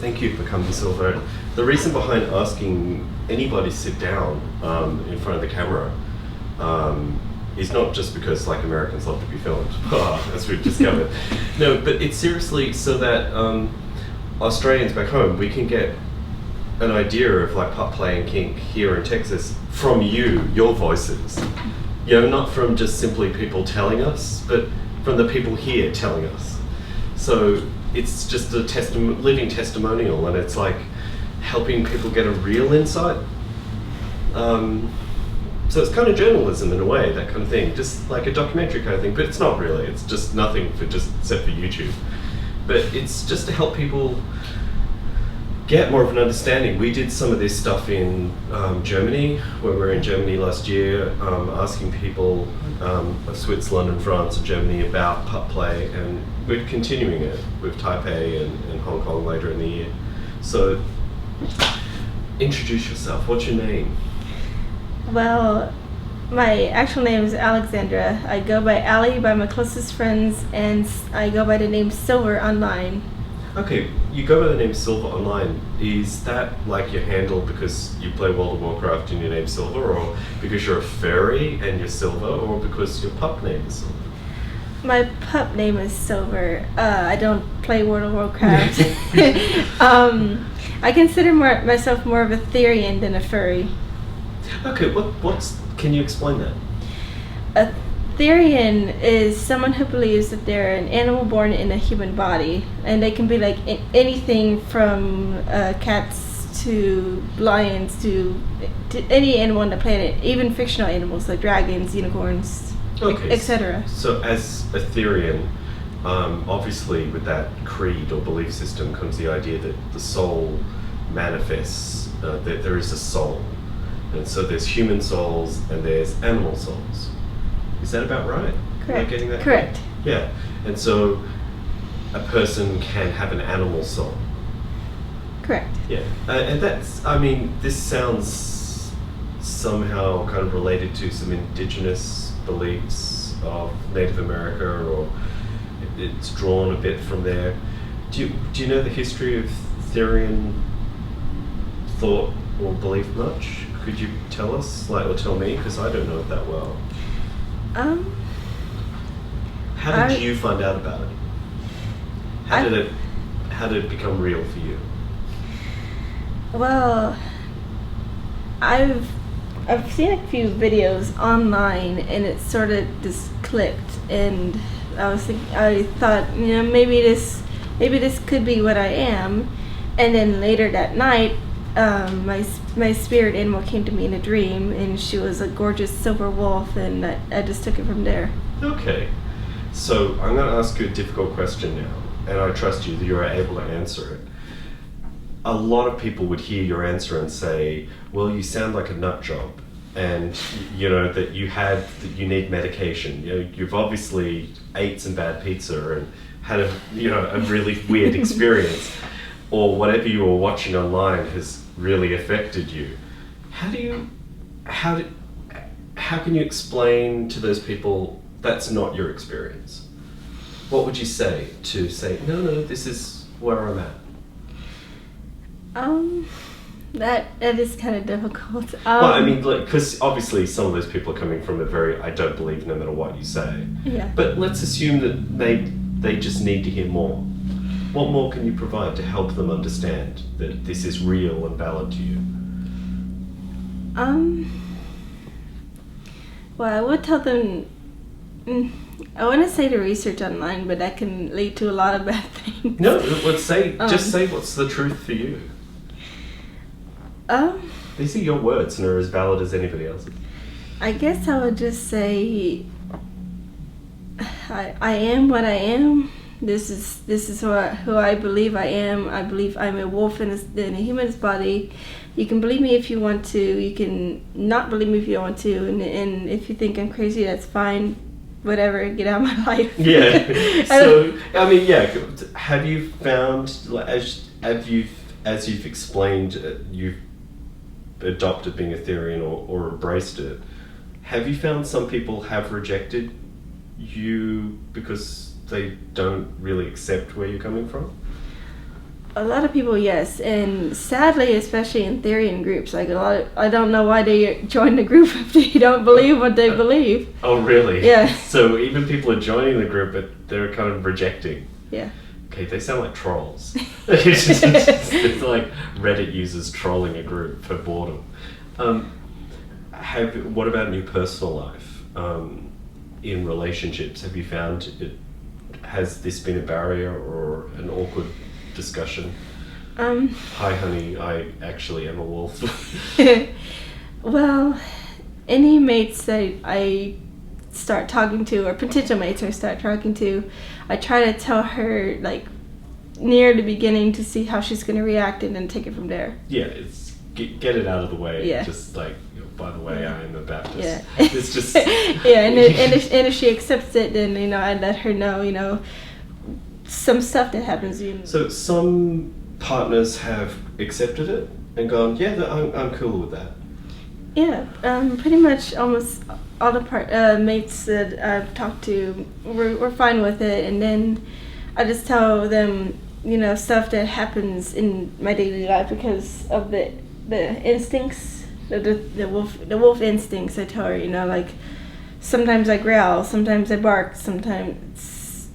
Thank you for coming, Silver. The reason behind asking anybody to sit down in front of the camera is not just because like Americans love to be filmed, as we've discovered. No, but it's seriously so that Australians back home, we can get an idea of like pup play and kink here in Texas from you, your voices. You know, not from just simply people telling us, but from the people here telling us. So it's just a living testimonial, and it's like helping people get a real insight. So it's kind of journalism in a way, that kind of thing, just like a documentary kind of thing, but it's not really. It's just nothing except for YouTube. But it's just to help people get more of an understanding. We did some of this stuff in Germany, where we were in Germany last year, asking people of Switzerland and France and Germany about pup play, and we're continuing it with Taipei and Hong Kong later in the year. So, introduce yourself. What's your name? Well, my actual name is Alexandra. I go by Allie by my closest friends, and I go by the name Silver online. Okay, you go by the name Silver online. Is that like your handle because you play World of Warcraft and your name's Silver, or because you're a furry and you're Silver, or because your pup name is Silver? My pup name is Silver. I don't play World of Warcraft. I consider myself more of a Therian than a furry. Okay, can you explain that? A Therian is someone who believes that they're an animal born in a human body, and they can be like anything from cats to lions to any animal on the planet, even fictional animals like dragons, unicorns, etc. So as a Therian, obviously with that creed or belief system comes the idea that the soul manifests, that there is a soul. And so there's human souls and there's animal souls. Is that about right? Correct. Am I getting that Correct. right? Yeah. And so a person can have an animal soul. Correct. Yeah. And that's, this sounds somehow kind of related to some indigenous beliefs of Native America, or it's drawn a bit from there. Do you know the history of Therian thought or belief much? Could you tell us, or tell me, because I don't know it that well. How did you find out about it? How did it become real for you? Well, I've seen a few videos online, and it sort of just clicked, and I thought, maybe this could be what I am, and then later that night, my spirit animal came to me in a dream, and she was a gorgeous silver wolf, and I just took it from there. Okay, so I'm going to ask you a difficult question now, and I trust you that you're able to answer it. A lot of people would hear your answer and say, well, you sound like a nut job, and that you need medication. You've obviously ate some bad pizza and had a really weird experience, or whatever you were watching online has really affected you. How can you explain to those people that's not your experience? What would you say to say, no, this is where I'm at? That is kind of difficult. Because obviously some of those people are coming from a very, I don't believe no matter what you say. Yeah. But let's assume that they just need to hear more. What more can you provide to help them understand that this is real and valid to you? Well, I would tell them, I want to say to research online, but that can lead to a lot of bad things. No, let's say, just say what's the truth for you. These are your words and are as valid as anybody else's. I guess I would just say, I am what I am. This is who I believe I am. I believe I'm a wolf in a human's body. You can believe me if you want to. You can not believe me if you want to. And if you think I'm crazy, that's fine. Whatever, get out of my life. Yeah. So have you found, as you've explained, you've adopted being a Therian or embraced it. Have you found some people have rejected you because they don't really accept where you're coming from? A lot of people, yes, and sadly, especially in Therian groups, like I don't know why they join the group if they don't believe what they believe. Oh, really? Yeah. So even people are joining the group, but they're kind of rejecting. Yeah. Okay, they sound like trolls. It's like Reddit users trolling a group for boredom. What about in your personal life? In relationships, have you found has this been a barrier or an awkward discussion? Hi honey, I actually am a wolf. Well, any mates that I start talking to, or potential mates I start talking to, I try to tell her like near the beginning to see how she's going to react and then take it from there. Yeah, it's get it out of the way. Yeah. Just like, by the way, I am a Baptist. Yeah. It's just yeah, and if she accepts it, then I let her know some stuff that happens. So some partners have accepted it and gone, yeah, I'm cool with that. Yeah, pretty much almost all the mates that I've talked to were fine with it, and then I just tell them, stuff that happens in my daily life because of the instincts, the wolf instincts. I tell her, like sometimes I growl, sometimes I bark, sometimes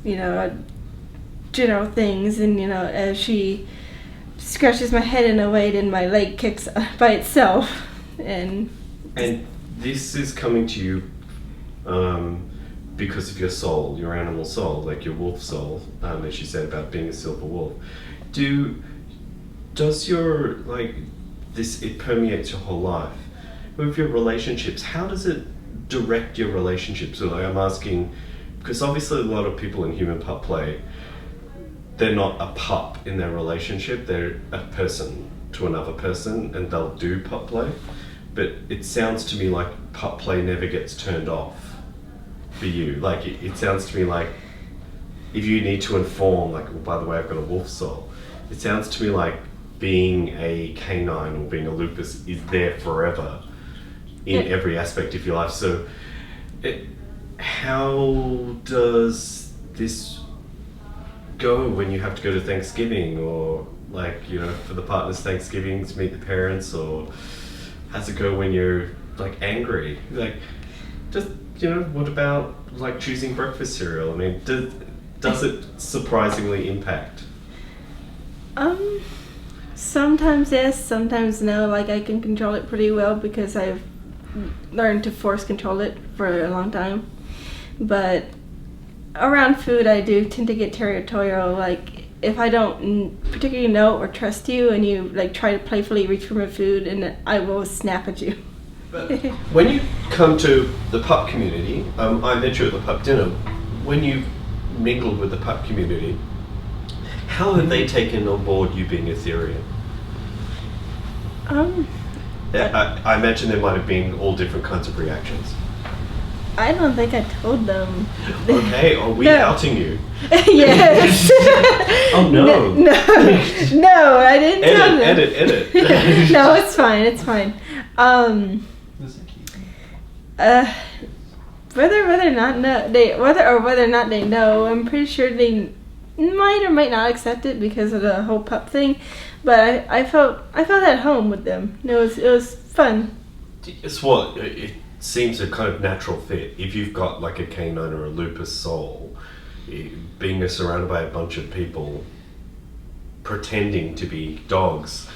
general things, and as she scratches my head in a way, then my leg kicks by itself. And this is coming to you because of your soul, your animal soul, like your wolf soul, as you said about being a silver wolf. Does your, like, this, it permeates your whole life. With your relationships, how does it direct your relationships? So, like, I'm asking, because obviously a lot of people in human pup play, they're not a pup in their relationship, they're a person to another person, and they'll do pup play. But it sounds to me like pup play never gets turned off for you. Like, it sounds to me like if you need to inform, like, well, by the way, I've got a wolf soul, it sounds to me like being a canine or being a lupus is there forever in every aspect of your life. So how does this go when you have to go to Thanksgiving, or like, for the partner's Thanksgiving to meet the parents, or how's it go when you're like angry? Like, just, what about like choosing breakfast cereal? I mean, does it surprisingly impact? Sometimes yes, sometimes no. Like, I can control it pretty well because I've learned to force control it for a long time. But around food, I do tend to get territorial. Like, if I don't particularly know or trust you, and you like try to playfully reach for my food, and I will snap at you. But when you come to the pup community, I met you at the pup dinner. When you mingled with the pup community, how have they taken on board you being a Therian? I imagine there might have been all different kinds of reactions. I don't think I told them. Okay, are we outing you? Yes. Oh no. No, I didn't tell them. Edit. No, it's fine. Whether or not they know, I'm pretty sure they might or might not accept it because of the whole pup thing. But I felt at home with them. It was fun. It's what it seems a kind of natural fit. If you've got like a canine or a lupus soul, being surrounded by a bunch of people pretending to be dogs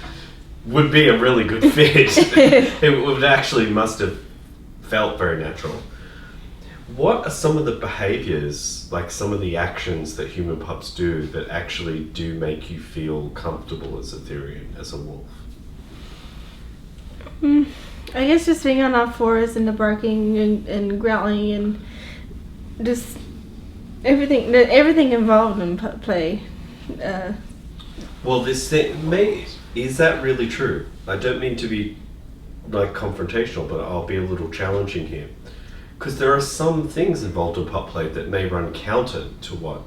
would be a really good fit. It would actually must have felt very natural. What are some of the behaviors, like some of the actions that human pups do that actually do make you feel comfortable as a Therian, as a wolf? I guess just being on all fours and the barking and growling and just everything involved in pup play. Well, this thing, is that really true? I don't mean to be like confrontational, but I'll be a little challenging here. Because there are some things involved in pup play that may run counter to what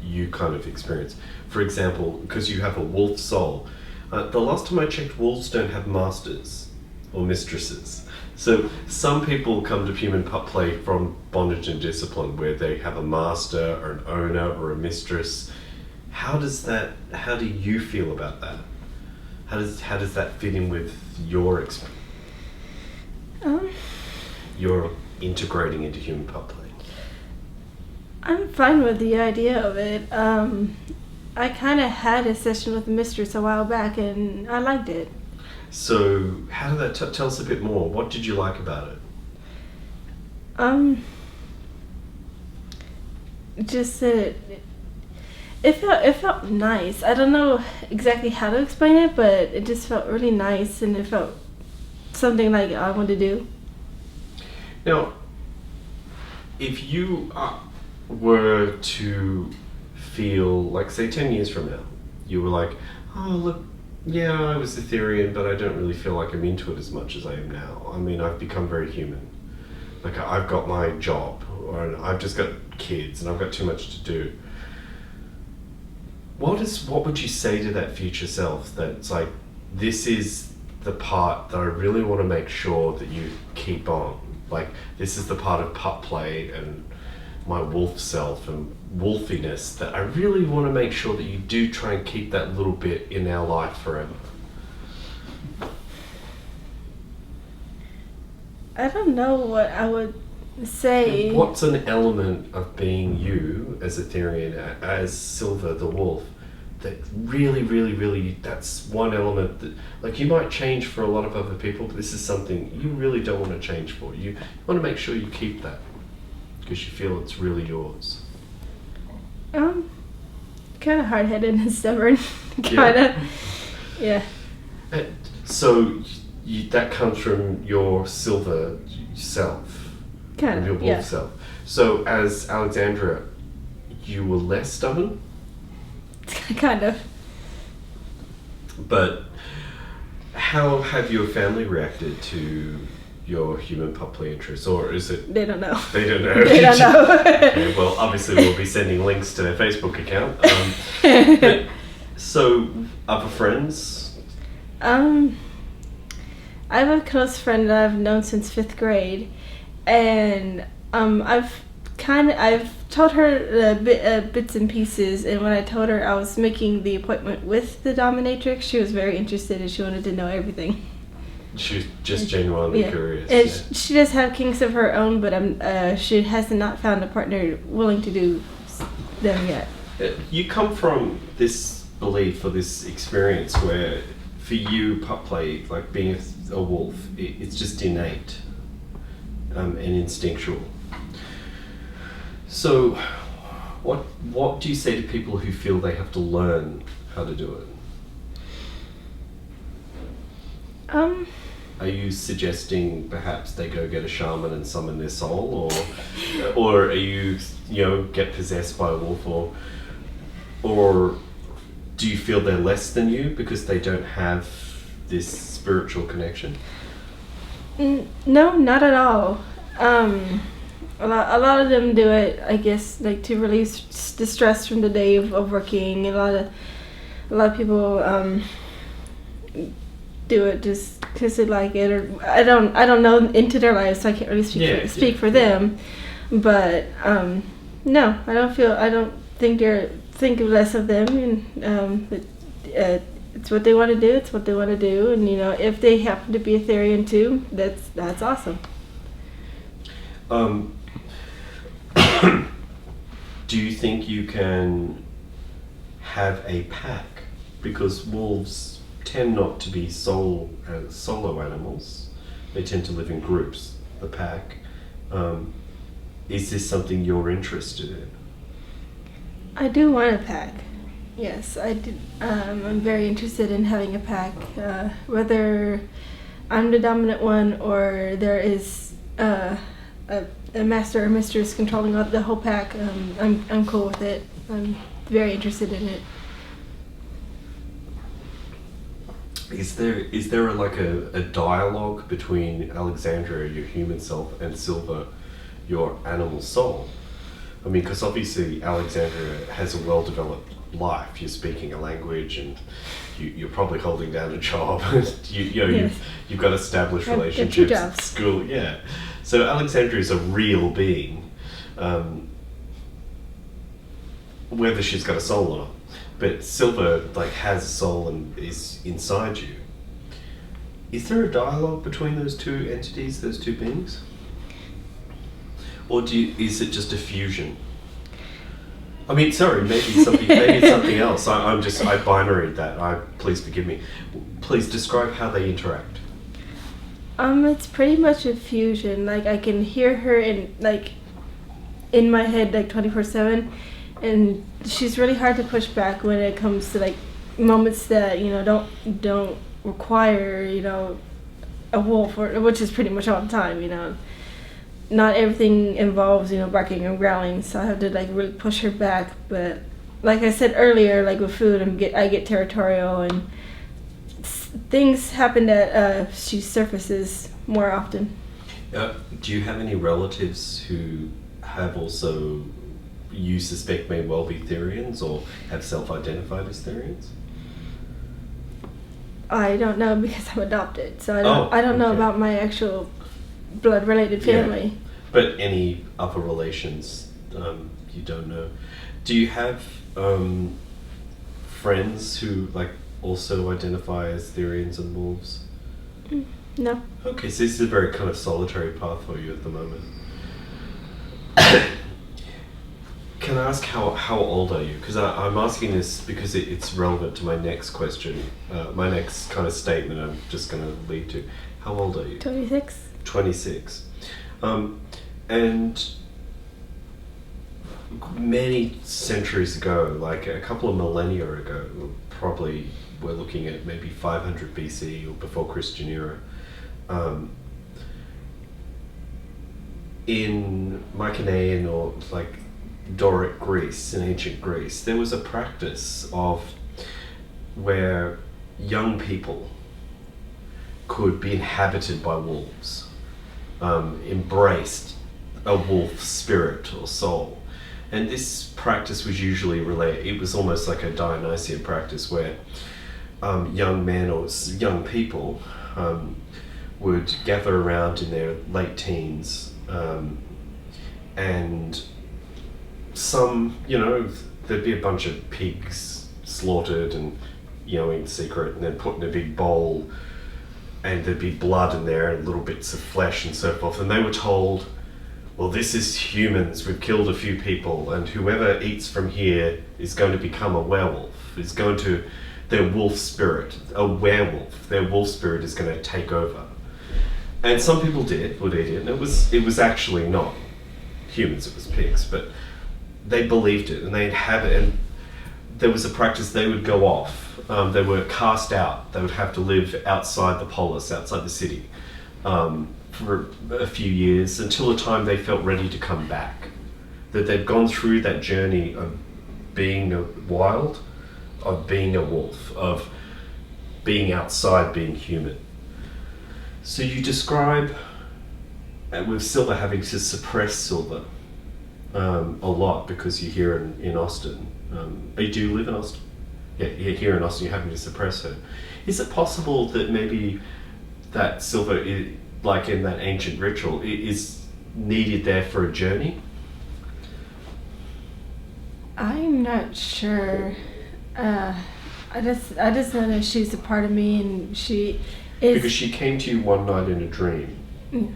you kind of experience. For example, because you have a wolf soul. The last time I checked, wolves don't have masters or mistresses. So some people come to human pup play from bondage and discipline, where they have a master or an owner or a mistress. How do you feel about that? How does that fit in with your experience? You're integrating into human pup play. I'm fine with the idea of it. I kind of had a session with the mistress a while back, and I liked it. So, how did that tell us a bit more? What did you like about it? Just that it felt nice. I don't know exactly how to explain it, but it just felt really nice, and it felt something like I want to do. Now, if you were to feel like, say, 10 years from now, you were like, oh, look, yeah, I was a Therian, but I don't really feel like I'm into it as much as I am now. I mean, I've become very human. Like, I've got my job, or I've just got kids, and I've got too much to do. What would you say to that future self that's like, this is the part that I really want to make sure that you keep on? Like, this is the part of pup play and my wolf self and wolfiness that I really want to make sure that you do try and keep that little bit in our life forever. I don't know what I would say. What's an element of being you as a Therian, as Silver the wolf, that really, really, really, that's one element that, like, you might change for a lot of other people, but this is something you really don't want to change for. You want to make sure you keep that because you feel it's really yours. Kind of hard-headed and stubborn. Kind of. Yeah. So that comes from your Silver self. Kind of, your wolf self. So as Alexandra, you were less stubborn? Kind of. But how have your family reacted to your human pup play interests, or is it... They don't know. They don't know. They don't know. Okay, well, obviously we'll be sending links to their Facebook account. So, other friends? I have a close friend that I've known since 5th grade, and I've told her bits and pieces, and when I told her I was making the appointment with the dominatrix, she was very interested and she wanted to know everything. She's just genuinely curious. And she does have kinks of her own, but she has not found a partner willing to do them yet. You come from this belief or this experience where, for you, pup play, like being a wolf, it's just innate and instinctual. So, what do you say to people who feel they have to learn how to do it? Are you suggesting perhaps they go get a shaman and summon their soul, or are you get possessed by a wolf, or do you feel they're less than you because they don't have this spiritual connection? No, not at all. A lot of them do it, I guess, like to release the stress from the day of working. A lot of people do it just because they like it, or I don't know into their lives, so I can't really speak for them. But no, I don't think less of them, and it's what they want to do. It's what they want to do, and if they happen to be a Therian too, that's awesome. Do you think you can have a pack? Because wolves tend not to be solo animals. They tend to live in groups, the pack. Is this something you're interested in? I do want a pack. Yes, I do. I'm very interested in having a pack. Whether I'm the dominant one or there is a master or mistress controlling the whole pack, I'm cool with it. I'm very interested in it. Is there a dialogue between Alexandra, your human self, and Silver, your animal soul? I mean, because obviously Alexandra has a well-developed life. You're speaking a language, and you're probably holding down a job. You've got established relationships at school. Yeah. So Alexandra is a real being, whether she's got a soul or but Silver like has a soul and is inside you. Is there a dialogue between those two entities, those two beings? Or is it just a fusion? I mean, sorry, maybe it's something else. I binaried that. Please forgive me. Please describe how they interact. It's pretty much a fusion. Like I can hear her in my head 24/7, and she's really hard to push back when it comes to like moments that don't require a wolf, which is pretty much all the time. Not everything involves barking and growling, so I have to like really push her back. But like I said earlier, like with food, I get territorial, and things happen that she surfaces more often. Do you have any relatives who have also, you suspect, may well be Therians or have self-identified as Therians? I don't know because I'm adopted, so I don't know about my actual blood-related family. Yeah. But any other relations you don't know. Do you have friends who like also identify as Therians and wolves? No. Okay, so this is a very kind of solitary path for you at the moment. Can I ask how old are you? Because I'm asking this because it's relevant to my next question, my next kind of statement I'm just going to lead to. How old are you? 26. 26. And many centuries ago, like a couple of millennia ago, probably we're looking at maybe 500 BC or before Christian era, in Mycenaean or like Doric Greece, in ancient Greece, there was a practice of where young people could be inhabited by wolves, embraced a wolf spirit or soul. And this practice was usually it was almost like a Dionysian practice where young men or young people would gather around in their late teens, and there'd be a bunch of pigs slaughtered and in secret, and then put in a big bowl, and there'd be blood in there and little bits of flesh and so forth, and they were told, well, this is humans, we've killed a few people, and whoever eats from here is going to become a werewolf, their wolf spirit, a werewolf, their wolf spirit is going to take over. And some people would eat it, and it was actually not humans, it was pigs, but they believed it, and they and there was a practice, they would go off, they were cast out, they would have to live outside the polis, outside the city, for a few years, until the time they felt ready to come back. That they'd gone through that journey of being wild, of being a wolf, of being outside, being human. So you describe, with Silver having to suppress Silver a lot because you're here in Austin. Do you live in Austin? Yeah, you're here in Austin, you're having to suppress her. Is it possible that maybe that Silver, like in that ancient ritual, is needed there for a journey? I'm not sure. I just know that she's a part of me, and she is. Because she came to you one night in a dream. Mm.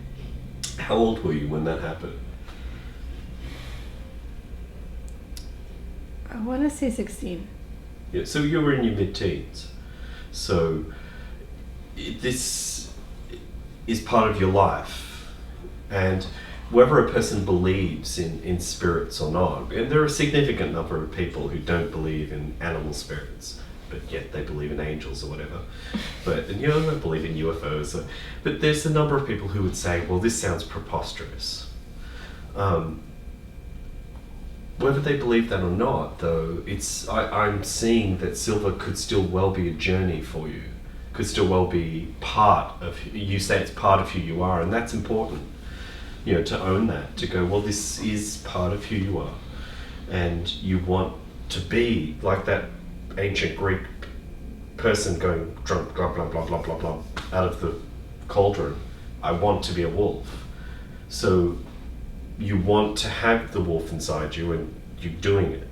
How old were you when that happened? I want to say 16. Yeah, so you were in your mid-teens. So this is part of your life, and whether a person believes in spirits or not, and there are a significant number of people who don't believe in animal spirits, but yet they believe in angels or whatever, but they don't believe in UFOs, but there's a number of people who would say, well, this sounds preposterous. Whether they believe that or not, though, I'm seeing that Silver could still well be a journey for you, could still well be part of, you say it's part of who you are, and that's important, to own that, to go, well, this is part of who you are, and you want to be like that ancient Greek person going drunk, blah, blah, blah, blah, blah, blah, out of the cauldron. I want to be a wolf. So you want to have the wolf inside you, and you're doing it.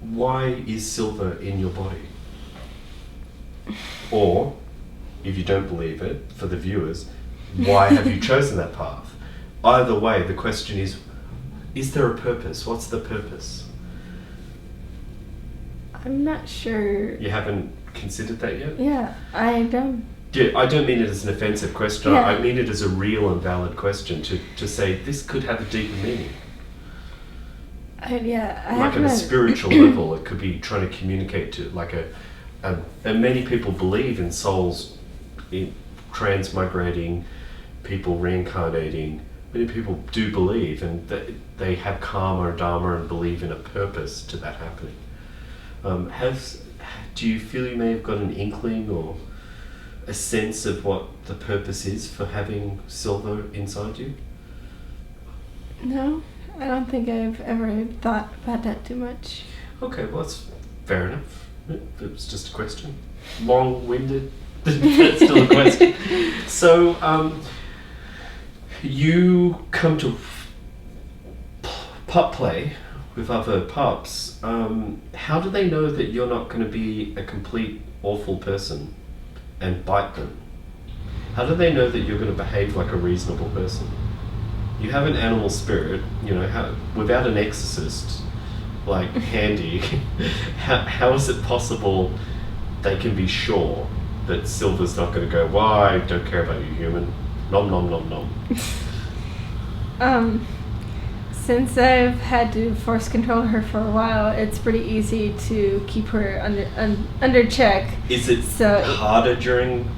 why is silver in your body? Or, if you don't believe it, for the viewers, why have you chosen that path? Either way, the question is there a purpose? What's the purpose? I'm not sure. You haven't considered that yet? Yeah, I don't. Yeah, I don't mean it as an offensive question. Yeah. I mean it as a real and valid question to say this could have a deeper meaning. Like on a spiritual level, it could be trying to communicate to and many people believe in souls, in transmigrating, people reincarnating. Many people do believe, and they have karma or dharma and believe in a purpose to that happening. Do you feel you may have got an inkling or a sense of what the purpose is for having silver inside you? No, I don't think I've ever thought about that too much. Okay, well that's fair enough. It was just a question. Long-winded, but still a question. So, you come to pup play with other pups. How do they know that you're not going to be a complete awful person and bite them? How do they know that you're going to behave like a reasonable person? You have an animal spirit, without an exorcist, like handy, how is it possible they can be sure that Silver's not going to go, well, I don't care about you, human. Nom nom nom nom. Since I've had to force control her for a while, it's pretty easy to keep her under check. Is it harder during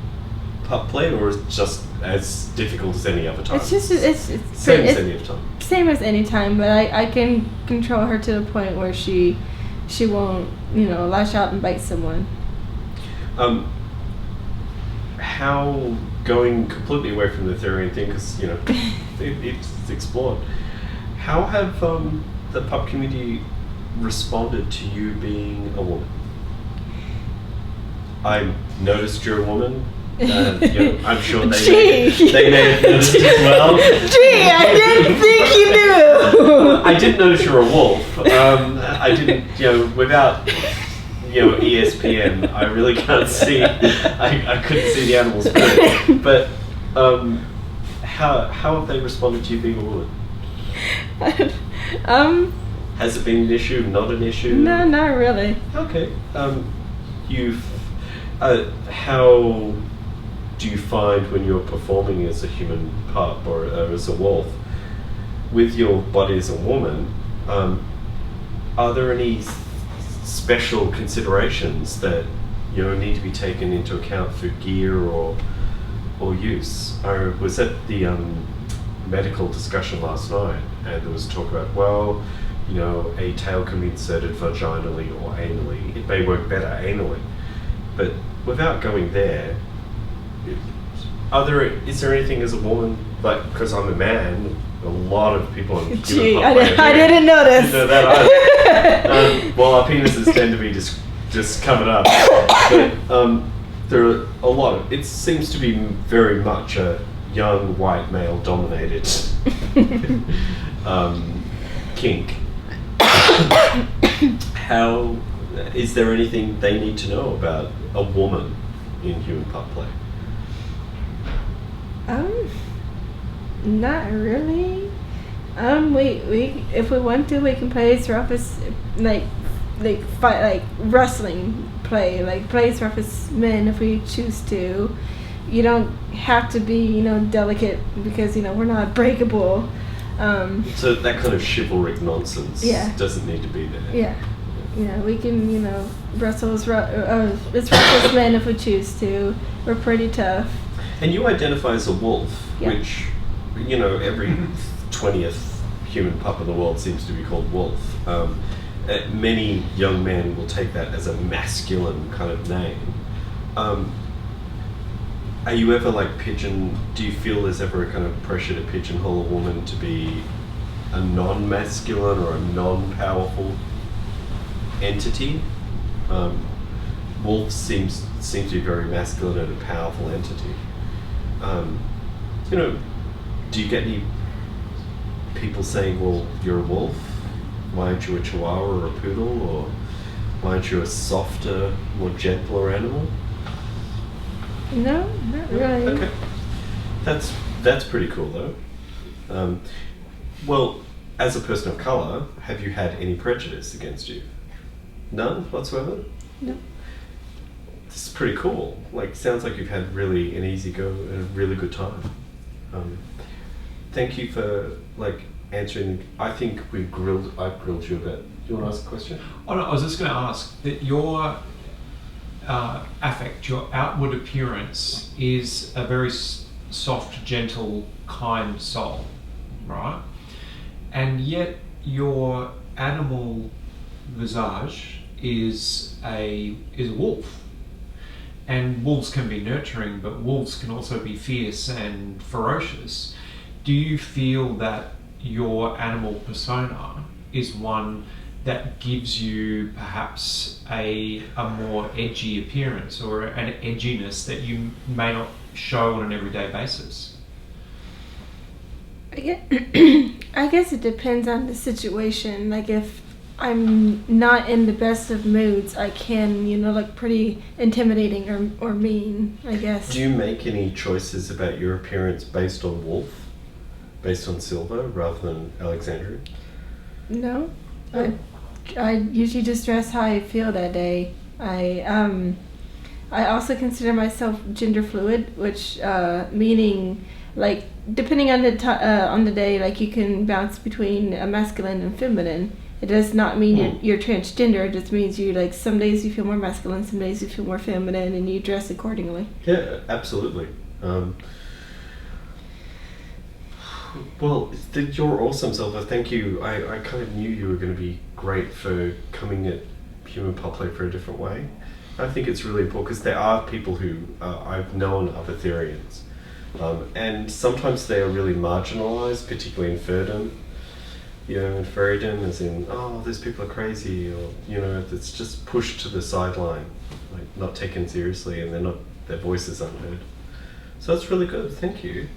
pup play, or is it just as difficult as any other time? It's same as any other time. Same as any time, but I can control her to the point where she won't, lash out and bite someone. How, going completely away from the Therian thing, because it's explored. How have the pup community responded to you being a woman? I noticed you're a woman. I'm sure they may have noticed as well. Gee, I didn't think you knew. I did notice you're a wolf. I didn't, without ESPN, I really can't see. I couldn't see the animals, but how have they responded to you being a woman? Has it been an issue? Not an issue? No, not really. Okay. How do you find when you're performing as a human pup or as a wolf with your body as a woman? Are there any special considerations that need to be taken into account for gear or use? I was at the medical discussion last night, and there was talk about, a tail can be inserted vaginally or anally. It may work better anally, but without going there, is there anything as a woman, because I'm a man, a lot of people on Gee, I didn't notice. Didn't know that either. Well, our penises tend to be just covered up, but there are a lot of, it seems to be very much a young white male dominated kink. How is there anything they need to know about a woman in human pup play? Not really. We if we want to, we can play as rough as like fight, like wrestling play, like play as rough as men if we choose to. You don't have to be, delicate because, we're not breakable. So that kind of chivalric nonsense doesn't need to be there. Yeah. We can, wrestle as rough as men if we choose to. We're pretty tough. And you identify as a wolf, which, every 20th human pup in the world seems to be called Wolf. Many young men will take that as a masculine kind of name. Are you ever do you feel there's ever a kind of pressure to pigeonhole a woman to be a non-masculine or a non-powerful entity? Wolf seems to be very masculine and a powerful entity. Do you get any people saying, well, you're a wolf? Why aren't you a Chihuahua or a Poodle, or why aren't you a softer, more gentler animal? No, not really. Okay, that's pretty cool though. Well, as a person of colour, have you had any prejudice against you? None whatsoever? No. This is pretty cool. Like, sounds like you've had really an easy go and a really good time. Thank you for answering. I think I've grilled you a bit. Do you want to ask a question? Oh no, I was just going to ask that your affect, your outward appearance is a very soft, gentle, kind soul, right? And yet your animal visage is a wolf. And wolves can be nurturing, but wolves can also be fierce and ferocious. Do you feel that your animal persona is one that gives you perhaps a more edgy appearance, or an edginess that you may not show on an everyday basis? I guess it depends on the situation. Like, if I'm not in the best of moods, I can, look pretty intimidating or mean, I guess. Do you make any choices about your appearance based on Wolf? Based on Silver rather than Alexandria? No. I usually just dress how I feel that day. I also consider myself gender fluid, which meaning, like, depending on the day, like, you can bounce between a masculine and feminine. It does not mean you're transgender. It just means you, like, some days you feel more masculine, some days you feel more feminine, and you dress accordingly. Yeah, absolutely. Well, you're awesome, Silver. Thank you. I kind of knew you were going to be great for coming at human pop play for a different way. I think it's really important because there are people who I've known other Therians, and sometimes they are really marginalised, particularly in Ferdom. In Ferryden, as in, these people are crazy, or it's just pushed to the sideline, like not taken seriously, and their voices aren't heard. So that's really good. Thank you.